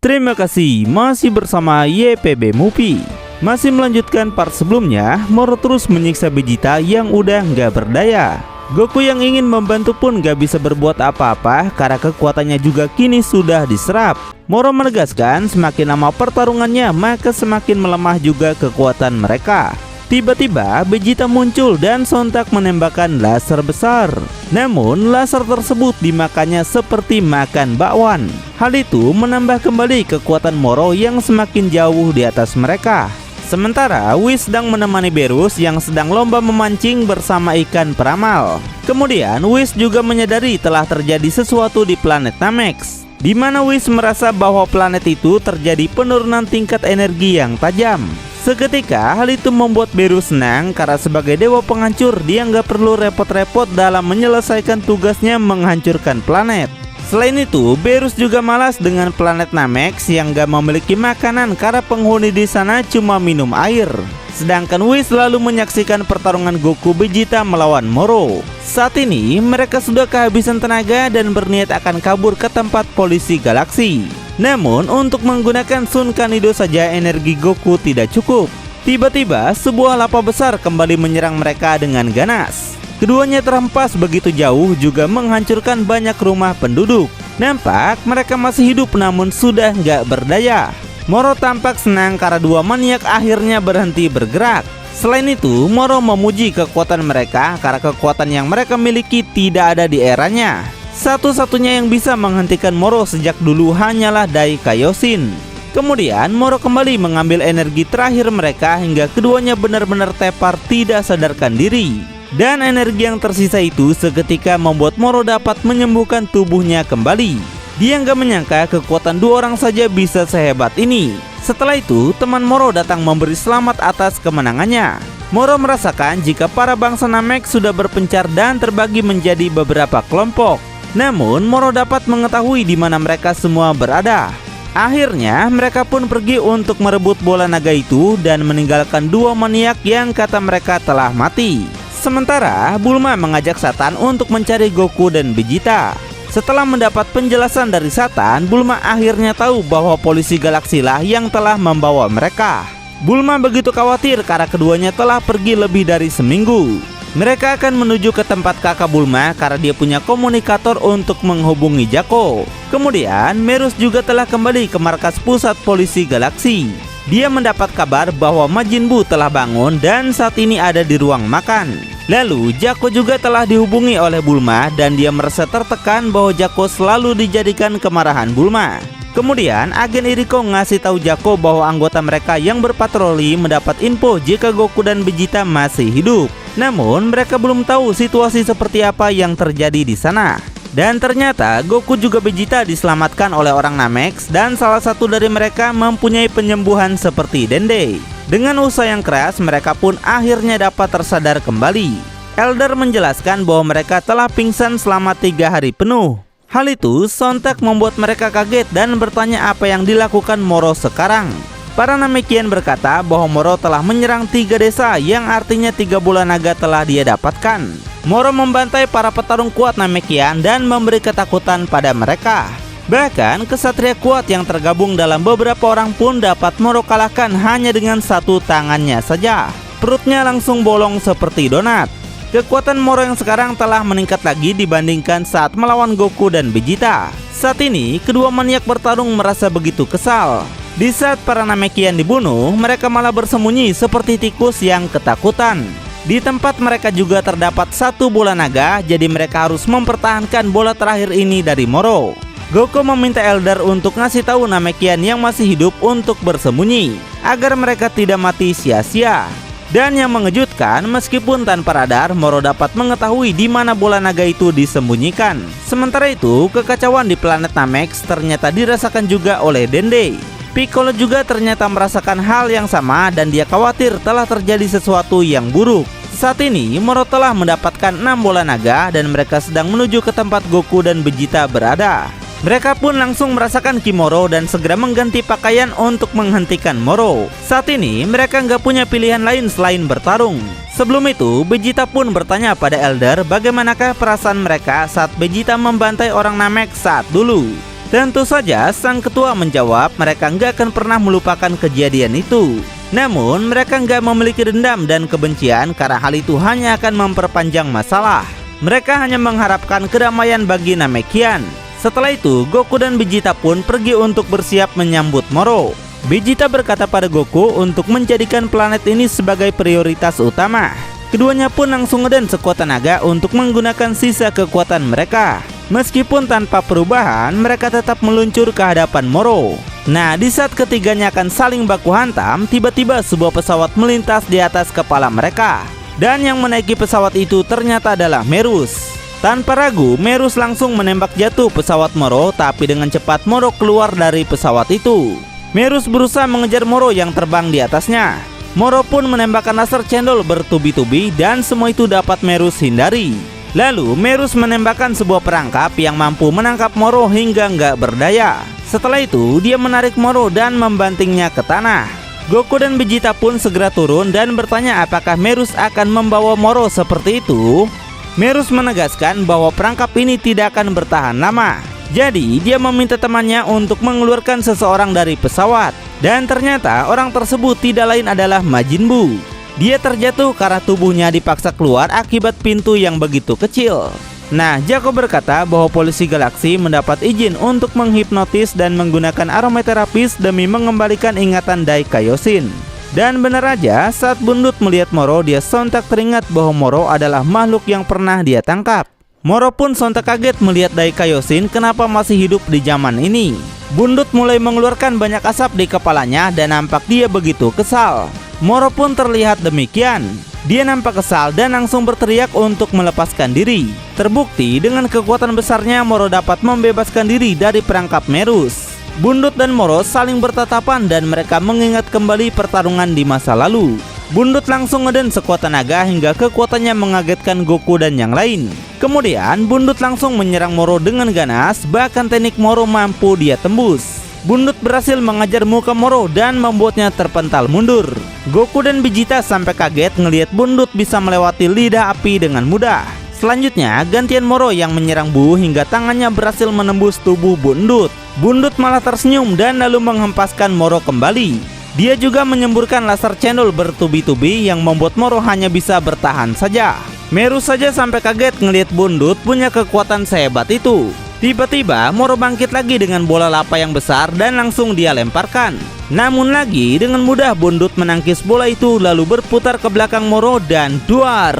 Terima kasih masih bersama YPB Movie. Masih melanjutkan part sebelumnya, Moro terus menyiksa Vegeta yang udah nggak berdaya. Goku yang ingin membantu pun gak bisa berbuat apa-apa karena kekuatannya juga kini sudah diserap. Moro menegaskan semakin lama pertarungannya maka semakin melemah juga kekuatan mereka. Tiba-tiba Vegeta muncul dan sontak menembakkan laser besar. Namun laser tersebut dimakannya seperti makan bakwan. Hal itu menambah kembali kekuatan Moro yang semakin jauh di atas mereka. Sementara Whis sedang menemani Berus yang sedang lomba memancing bersama ikan peramal. Kemudian Whis juga menyadari telah terjadi sesuatu di planet Namex, di mana Whis merasa bahwa planet itu terjadi penurunan tingkat energi yang tajam. Seketika hal itu membuat Berus senang karena sebagai dewa penghancur dia nggak perlu repot-repot dalam menyelesaikan tugasnya menghancurkan planet. Selain itu, Berus juga malas dengan planet Namex yang gak memiliki makanan karena penghuni di sana cuma minum air. Sedangkan Whis selalu menyaksikan pertarungan Goku Vegeta melawan Moro. Saat ini mereka sudah kehabisan tenaga dan berniat akan kabur ke tempat polisi galaksi. Namun untuk menggunakan Sun Kanido saja energi Goku tidak cukup. Tiba-tiba sebuah lava besar kembali menyerang mereka dengan ganas. Keduanya terhempas begitu jauh juga menghancurkan banyak rumah penduduk. Nampak mereka masih hidup namun sudah nggak berdaya. Moro tampak senang karena dua maniak akhirnya berhenti bergerak. Selain itu, Moro memuji kekuatan mereka karena kekuatan yang mereka miliki tidak ada di eranya. Satu-satunya yang bisa menghentikan Moro sejak dulu hanyalah Dai Kaioshin. Kemudian Moro kembali mengambil energi terakhir mereka hingga keduanya benar-benar tepar tidak sadarkan diri. Dan energi yang tersisa itu seketika membuat Moro dapat menyembuhkan tubuhnya kembali. Dia nggak menyangka kekuatan dua orang saja bisa sehebat ini. Setelah itu teman Moro datang memberi selamat atas kemenangannya. Moro merasakan jika para bangsa Namek sudah berpencar dan terbagi menjadi beberapa kelompok. Namun Moro dapat mengetahui di mana mereka semua berada. Akhirnya mereka pun pergi untuk merebut bola naga itu dan meninggalkan dua maniak yang kata mereka telah mati. Sementara Bulma mengajak Satan untuk mencari Goku dan Vegeta. Setelah mendapat penjelasan dari Satan, Bulma akhirnya tahu bahwa polisi galaksi lah yang telah membawa mereka. Bulma begitu khawatir karena keduanya telah pergi lebih dari seminggu. Mereka akan menuju ke tempat kakak Bulma karena dia punya komunikator untuk menghubungi Jaco. Kemudian Merus juga telah kembali ke markas pusat polisi galaksi. Dia mendapat kabar bahwa Majin Buu telah bangun dan saat ini ada di ruang makan. Lalu Jaco juga telah dihubungi oleh Bulma dan dia merasa tertekan bahwa Jaco selalu dijadikan kemarahan Bulma. Kemudian agen Iriko ngasih tahu Jaco bahwa anggota mereka yang berpatroli mendapat info jika Goku dan Vegeta masih hidup. Namun mereka belum tahu situasi seperti apa yang terjadi di sana. Dan ternyata Goku juga Vegeta diselamatkan oleh orang Namex dan salah satu dari mereka mempunyai penyembuhan seperti Dende. Dengan usaha yang keras mereka pun akhirnya dapat tersadar kembali. Elder menjelaskan bahwa mereka telah pingsan selama 3 hari penuh. Hal itu sontak membuat mereka kaget dan bertanya apa yang dilakukan Moro sekarang. Para Namekian berkata bahwa Moro telah menyerang 3 desa yang artinya 3 bola naga telah dia dapatkan. Moro membantai para petarung kuat Namekian dan memberi ketakutan pada mereka. Bahkan kesatria kuat yang tergabung dalam beberapa orang pun dapat Moro kalahkan hanya dengan satu tangannya saja. Perutnya langsung bolong seperti donat. Kekuatan Moro yang sekarang telah meningkat lagi dibandingkan saat melawan Goku dan Vegeta. Saat ini kedua maniak bertarung merasa begitu kesal. Di saat para Namekian dibunuh, mereka malah bersembunyi seperti tikus yang ketakutan. Di tempat mereka juga terdapat satu bola naga, jadi mereka harus mempertahankan bola terakhir ini dari Moro. Goku meminta Elder untuk ngasih tahu Namekian yang masih hidup untuk bersembunyi, agar mereka tidak mati sia-sia. Dan yang mengejutkan, meskipun tanpa radar, Moro dapat mengetahui di mana bola naga itu disembunyikan. Sementara itu, kekacauan di planet Namex ternyata dirasakan juga oleh Dende. Piccolo juga ternyata merasakan hal yang sama dan dia khawatir telah terjadi sesuatu yang buruk. Saat ini Moro telah mendapatkan 6 bola naga dan mereka sedang menuju ke tempat Goku dan Vegeta berada. Mereka pun langsung merasakan Ki Moro dan segera mengganti pakaian untuk menghentikan Moro. Saat ini mereka nggak punya pilihan lain selain bertarung. Sebelum itu Vegeta pun bertanya pada Elder bagaimanakah perasaan mereka saat Vegeta membantai orang Namek saat dulu. Tentu saja sang ketua menjawab mereka nggak akan pernah melupakan kejadian itu. Namun mereka nggak memiliki dendam dan kebencian karena hal itu hanya akan memperpanjang masalah. Mereka hanya mengharapkan kedamaian bagi Namekian. Setelah itu Goku dan Vegeta pun pergi untuk bersiap menyambut Moro. Vegeta berkata pada Goku untuk menjadikan planet ini sebagai prioritas utama. Keduanya pun langsung ngeden sekuat tenaga untuk menggunakan sisa kekuatan mereka. Meskipun tanpa perubahan, mereka tetap meluncur ke hadapan Moro. Nah, di saat ketiganya akan saling baku hantam, tiba-tiba sebuah pesawat melintas di atas kepala mereka. Dan yang menaiki pesawat itu ternyata adalah Merus. Tanpa ragu, Merus langsung menembak jatuh pesawat Moro, tapi dengan cepat Moro keluar dari pesawat itu. Merus berusaha mengejar Moro yang terbang di atasnya. Moro pun menembakkan laser cendol bertubi-tubi dan semua itu dapat Merus hindari. Lalu Merus menembakkan sebuah perangkap yang mampu menangkap Moro hingga nggak berdaya. Setelah itu dia menarik Moro dan membantingnya ke tanah. Goku dan Vegeta pun segera turun dan bertanya apakah Merus akan membawa Moro seperti itu. Merus menegaskan bahwa perangkap ini tidak akan bertahan lama. Jadi dia meminta temannya untuk mengeluarkan seseorang dari pesawat. Dan ternyata orang tersebut tidak lain adalah Majin Buu. Dia terjatuh karena tubuhnya dipaksa keluar akibat pintu yang begitu kecil. Nah, Jaco berkata bahwa polisi galaksi mendapat izin untuk menghipnotis dan menggunakan aromaterapis demi mengembalikan ingatan Dai Kaioshin. Dan benar aja, saat Bundut melihat Moro, dia sontak teringat bahwa Moro adalah makhluk yang pernah dia tangkap. Moro pun sontak kaget melihat Dai Kaioshin kenapa masih hidup di zaman ini. Bundut mulai mengeluarkan banyak asap di kepalanya dan nampak dia begitu kesal. Moro pun terlihat demikian. Dia nampak kesal dan langsung berteriak untuk melepaskan diri. Terbukti dengan kekuatan besarnya Moro dapat membebaskan diri dari perangkap Merus. Bundut dan Moro saling bertatapan dan mereka mengingat kembali pertarungan di masa lalu. Bundut langsung ngeden sekuat tenaga hingga kekuatannya mengagetkan Goku dan yang lain. Kemudian Bundut langsung menyerang Moro dengan ganas, bahkan teknik Moro mampu dia tembus. Bundut berhasil mengajar muka Moro dan membuatnya terpental mundur. Goku dan Vegeta sampai kaget ngelihat Bundut bisa melewati lidah api dengan mudah. Selanjutnya gantian Moro yang menyerang Buu hingga tangannya berhasil menembus tubuh Bundut. Bundut malah tersenyum dan lalu menghempaskan Moro kembali. Dia juga menyemburkan laser cendol bertubi-tubi yang membuat Moro hanya bisa bertahan saja. Merus saja sampai kaget ngelihat Bundut punya kekuatan sehebat itu. Tiba-tiba Moro bangkit lagi dengan bola lava yang besar dan langsung dia lemparkan. Namun lagi dengan mudah Bundut menangkis bola itu lalu berputar ke belakang Moro dan duar.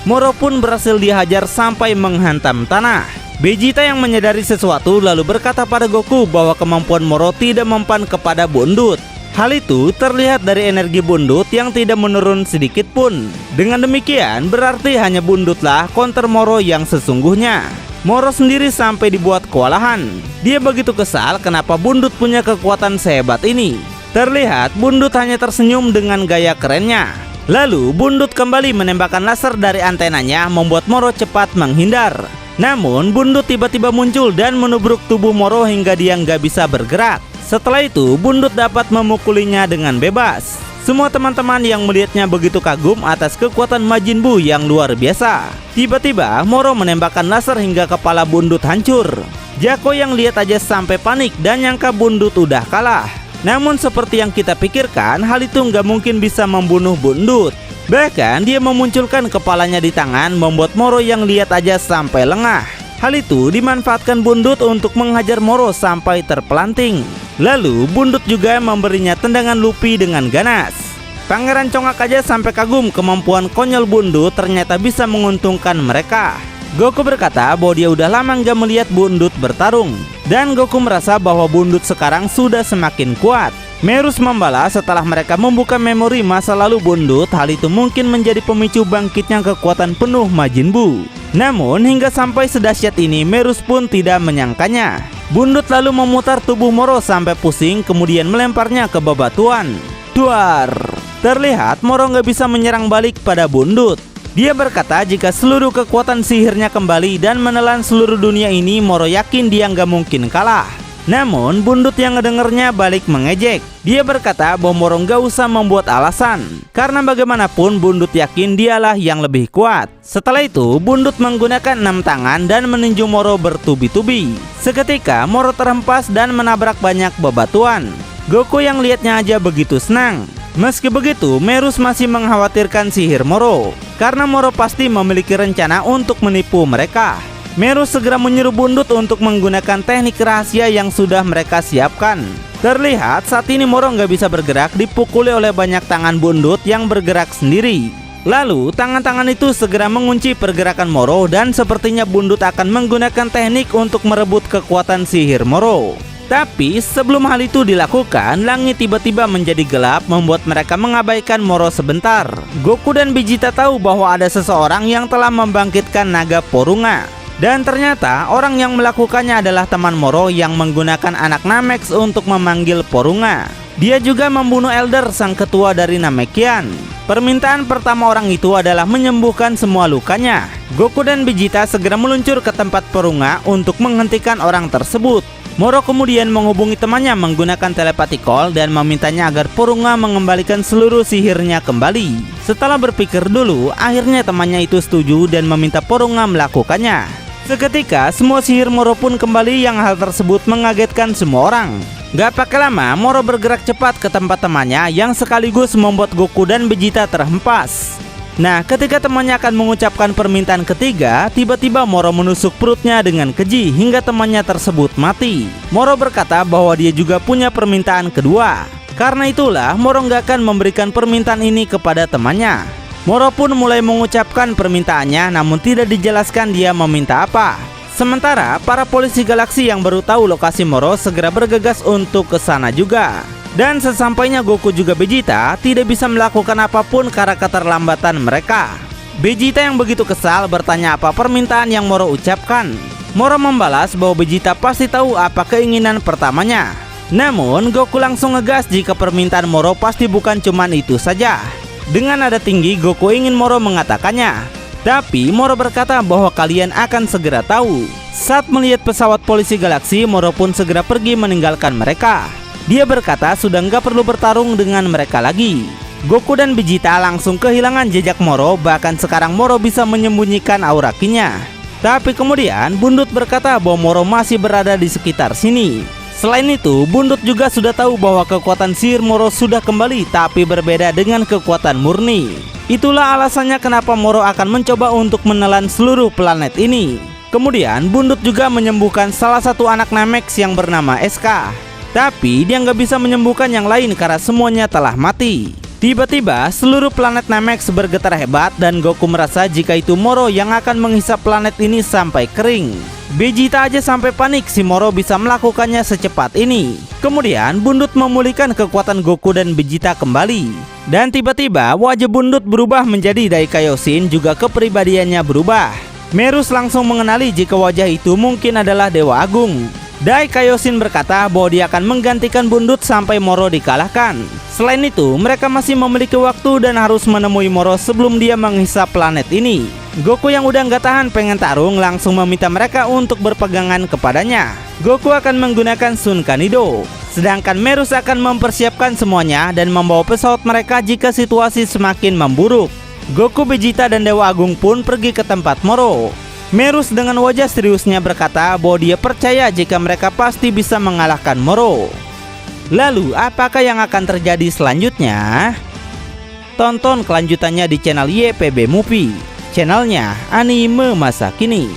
Moro pun berhasil dihajar sampai menghantam tanah. Vegeta yang menyadari sesuatu lalu berkata pada Goku bahwa kemampuan Moro tidak mempan kepada Bundut. Hal itu terlihat dari energi Bundut yang tidak menurun sedikit pun. Dengan demikian berarti hanya Bundutlah counter Moro yang sesungguhnya. Moro sendiri sampai dibuat kewalahan. Dia begitu kesal kenapa Bundut punya kekuatan sehebat ini. Terlihat Bundut hanya tersenyum dengan gaya kerennya. Lalu Bundut kembali menembakkan laser dari antenanya membuat Moro cepat menghindar. Namun Bundut tiba-tiba muncul dan menubruk tubuh Moro hingga dia nggak bisa bergerak. Setelah itu Bundut dapat memukulinya dengan bebas. Semua teman-teman yang melihatnya begitu kagum atas kekuatan Majin Buu yang luar biasa. Tiba-tiba Moro menembakkan laser hingga kepala Bundut hancur. Jaco yang lihat aja sampai panik dan nyangka Bundut udah kalah. Namun seperti yang kita pikirkan, hal itu nggak mungkin bisa membunuh Bundut. Bahkan dia memunculkan kepalanya di tangan membuat Moro yang lihat aja sampai lengah. Hal itu dimanfaatkan Bundut untuk menghajar Moro sampai terpelanting. Lalu Bundut juga memberinya tendangan Luffy dengan ganas. Pangeran Congak aja sampai kagum kemampuan konyol Bundut ternyata bisa menguntungkan mereka. Goku berkata bahwa dia udah lama nggak melihat Bundut bertarung. Dan Goku merasa bahwa Bundut sekarang sudah semakin kuat. Merus membalas setelah mereka membuka memori masa lalu Bundut, hal itu mungkin menjadi pemicu bangkitnya kekuatan penuh Majin Buu. Namun hingga sampai sedahsyat ini Merus pun tidak menyangkanya. Bundut lalu memutar tubuh Moro sampai pusing kemudian melemparnya ke bebatuan. Duar! Terlihat Moro nggak bisa menyerang balik pada Bundut. Dia berkata jika seluruh kekuatan sihirnya kembali dan menelan seluruh dunia ini, Moro yakin dia nggak mungkin kalah. Namun Bundut yang ngedengernya balik mengejek. Dia berkata bahwa Moro gak usah membuat alasan, karena bagaimanapun Bundut yakin dialah yang lebih kuat. Setelah itu Bundut menggunakan 6 tangan dan meninju Moro bertubi-tubi. Seketika Moro terhempas dan menabrak banyak bebatuan. Goku yang lihatnya aja begitu senang. Meski begitu, Merus masih mengkhawatirkan sihir Moro, karena Moro pasti memiliki rencana untuk menipu mereka. Merus segera menyuruh Bundut untuk menggunakan teknik rahasia yang sudah mereka siapkan. Terlihat saat ini Moro nggak bisa bergerak, dipukuli oleh banyak tangan Bundut yang bergerak sendiri. Lalu tangan-tangan itu segera mengunci pergerakan Moro dan sepertinya Bundut akan menggunakan teknik untuk merebut kekuatan sihir Moro. Tapi sebelum hal itu dilakukan, langit tiba-tiba menjadi gelap membuat mereka mengabaikan Moro sebentar. Goku dan Vegeta tahu bahwa ada seseorang yang telah membangkitkan naga Porunga. Dan ternyata orang yang melakukannya adalah teman Moro yang menggunakan anak Namex untuk memanggil Porunga. Dia juga membunuh Elder, sang ketua dari Namekian. Permintaan pertama orang itu adalah menyembuhkan semua lukanya. Goku dan Vegeta segera meluncur ke tempat Porunga untuk menghentikan orang tersebut. Moro kemudian menghubungi temannya menggunakan telepati call dan memintanya agar Porunga mengembalikan seluruh sihirnya kembali. Setelah berpikir dulu, akhirnya temannya itu setuju dan meminta Porunga melakukannya. Seketika semua sihir Moro pun kembali, yang hal tersebut mengagetkan semua orang. Gak pakai lama, Moro bergerak cepat ke tempat temannya yang sekaligus membuat Goku dan Vegeta terhempas. Nah, ketika temannya akan mengucapkan permintaan ketiga, tiba-tiba Moro menusuk perutnya dengan keji hingga temannya tersebut mati. Moro berkata bahwa dia juga punya permintaan kedua. Karena itulah Moro gak akan memberikan permintaan ini kepada temannya. Moro pun mulai mengucapkan permintaannya, namun tidak dijelaskan dia meminta apa. Sementara para polisi galaksi yang baru tahu lokasi Moro segera bergegas untuk ke sana juga. Dan sesampainya Goku juga Vegeta tidak bisa melakukan apapun karena keterlambatan mereka. Vegeta yang begitu kesal bertanya apa permintaan yang Moro ucapkan. Moro membalas bahwa Vegeta pasti tahu apa keinginan pertamanya. Namun Goku langsung ngegas jika permintaan Moro pasti bukan cuman itu saja. Dengan nada tinggi Goku ingin Moro mengatakannya. Tapi Moro berkata bahwa kalian akan segera tahu. Saat melihat pesawat polisi galaksi, Moro pun segera pergi meninggalkan mereka. Dia berkata sudah nggak perlu bertarung dengan mereka lagi. Goku dan Vegeta langsung kehilangan jejak Moro, bahkan sekarang Moro bisa menyembunyikan aura Ki-nya. Tapi kemudian Bundut berkata bahwa Moro masih berada di sekitar sini. Selain itu, Bundut juga sudah tahu bahwa kekuatan sihir Moro sudah kembali, tapi berbeda dengan kekuatan murni. Itulah alasannya kenapa Moro akan mencoba untuk menelan seluruh planet ini. Kemudian Bundut juga menyembuhkan salah satu anak Namex yang bernama SK. Tapi dia nggak bisa menyembuhkan yang lain karena semuanya telah mati. Tiba-tiba seluruh planet Namex bergetar hebat dan Goku merasa jika itu Moro yang akan menghisap planet ini sampai kering. Vegeta aja sampai panik si Moro bisa melakukannya secepat ini. Kemudian Bundut memulihkan kekuatan Goku dan Vegeta kembali. Dan tiba-tiba wajah Bundut berubah menjadi Daikaioshin, juga kepribadiannya berubah. Merus langsung mengenali jika wajah itu mungkin adalah Dewa Agung. Daikaioshin berkata bahwa dia akan menggantikan Bundut sampai Moro dikalahkan. Selain itu, mereka masih memiliki waktu dan harus menemui Moro sebelum dia menghisap planet ini. Goku yang udah nggak tahan pengen tarung langsung meminta mereka untuk berpegangan kepadanya. Goku akan menggunakan Sun Kanido, sedangkan Merus akan mempersiapkan semuanya dan membawa pesawat mereka jika situasi semakin memburuk. Goku, Vegeta, dan Dewa Agung pun pergi ke tempat Moro. Merus dengan wajah seriusnya berkata bahwa dia percaya jika mereka pasti bisa mengalahkan Moro. Lalu apakah yang akan terjadi selanjutnya? Tonton kelanjutannya di channel YPB Movie, channelnya anime masa kini.